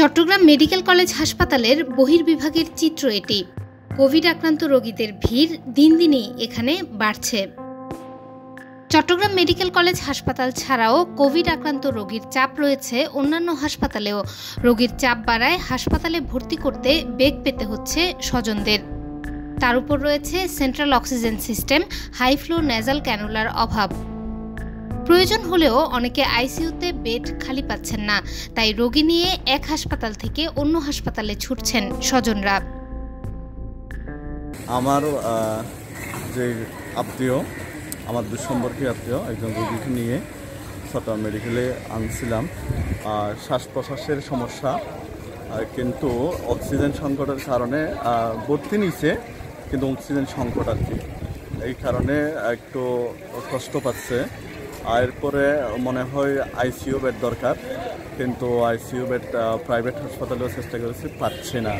Chittagong medical college হাসপাতালের বহির্বিভাগের চিত্র এটি। কোভিড আক্রান্ত রোগীদের ভিড় দিন দিনই এখানে বাড়ছে। চট্টগ্রাম মেডিকেল কলেজ হাসপাতাল ছাড়াও কোভিড আক্রান্ত রোগীর চাপ রয়েছে অন্যান্য হাসপাতালেও। রোগীর চাপ বাড়ায় হাসপাতালে ভর্তি করতে বেগ পেতে হচ্ছে স্বজনদের। তার উপর রয়েছে central oxygen system, high flow nasal ক্যানুলার অভাব। প্রয়োজন হলেও অনেকে আইসিইউতে বেড খালি পাচ্ছেন না, তাই রোগী নিয়ে এক হাসপাতাল থেকে অন্য হাসপাতালে ছুটছেন স্বজনরা। আমার যে আত্মীয়, আমার দুঃসম্পর্কীয় আত্মীয় একজন রোগীকে নিয়ে চট্টগ্রাম মেডিকেলে আনছিলাম। শ্বাস প্রশ্বাসের সমস্যা, কিন্তু অক্সিজেন সংকটের কারণে ভর্তি নিচ্ছে, কিন্তু অক্সিজেন সংকট আর কি, এই কারণে একটু কষ্ট পাচ্ছে। এরপরে মনে হয় আইসিইউ বেড দরকার, কিন্তু আইসিইউ বেড প্রাইভেট হাসপাতালেও চেষ্টা করেছি, পাচ্ছি না।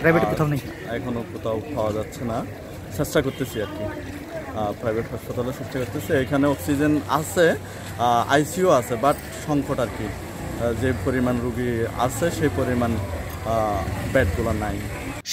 প্রাইভেটে কোথাও নেই, এখনও কোথাও পাওয়া যাচ্ছে না। চেষ্টা করতেছি আর কি, প্রাইভেট হাসপাতালে চেষ্টা করতেছি। এখানে অক্সিজেন আছে, আইসিইউ আছে, বাট সংকট আর কি, যে পরিমাণ রোগী আছে সেই পরিমাণ বেডগুলো নাই।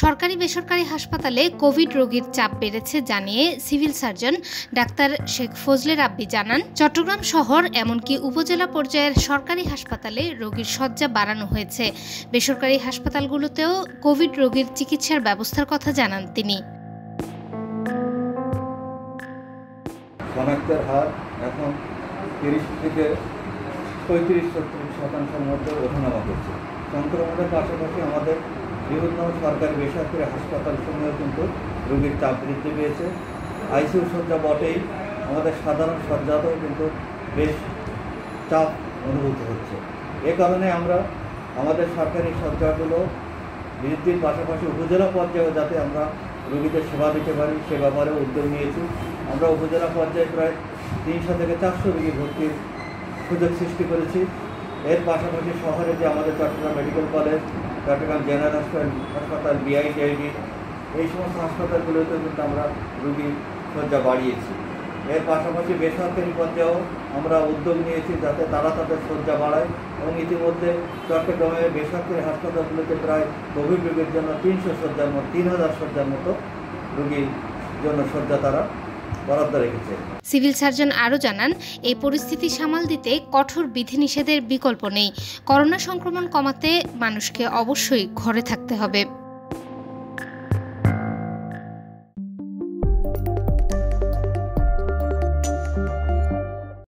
সরকারি বেসরকারি হাসপাতালে কোভিড রোগীর চাপ বেড়েছে জানিয়ে civil surgeon doctor Sheikh Fazle Rabbi জানান, চট্টগ্রাম শহর এমনকি উপজেলা পর্যায়ের সরকারি হাসপাতালে রোগীর শয্যা বাড়ানো হয়েছে। বেসরকারি হাসপাতালগুলোতেও কোভিড রোগীর চিকিৎসার ব্যবস্থার কথা জানান তিনি। শনাক্তের হার এখন 30 থেকে 35-40% মধ্যে ওঠানামা করছে। সংক্রমণের পাশাপাশি আমাদের বিভিন্ন সরকারি বেসরকারি হাসপাতালসমূহে কিন্তু রোগীর চাপ বৃদ্ধি পেয়েছে। আইসিইউ শয্যা বটেই, আমাদের সাধারণ শয্যাতেও কিন্তু বেশ চাপ অনুভূত হচ্ছে। এ কারণে আমরা আমাদের সরকারি শয্যাগুলো বৃদ্ধির পাশাপাশি উপজেলা পর্যায়েও যাতে আমরা রোগীদের সেবা দিতে পারি সে ব্যাপারে উদ্যোগ নিয়েছি। আমরা উপজেলা পর্যায়ে প্রায় 300 থেকে 400 রোগী ভর্তির সুযোগ সৃষ্টি করেছি। এর পাশাপাশি শহরে যে আমাদের Chittagong medical college, Chittagong general হাসপাতাল, বিআইটিআইডি, এই সমস্ত হাসপাতালগুলোতেও কিন্তু আমরা রোগী শয্যা বাড়িয়েছি। এর পাশাপাশি বেসরকারি পর্যায়েও আমরা উদ্যোগ নিয়েছি যাতে তারা তাদের শয্যা বাড়ায়, এবং ইতিমধ্যে চট্টগ্রামের বেসরকারি হাসপাতালগুলোতে প্রায় কোভিড রোগীর জন্য 3000 শয্যার মতো রোগীর জন্য শয্যা তারা বরাদ্দ রেখেছে। সিভিল সার্জন আরও জানান, এই পরিস্থিতি সামাল দিতে কঠোর বিধিনিষেধের বিকল্প নেই। করোনা সংক্রমণ কমাতে মানুষকে অবশ্যই ঘরে থাকতে হবে।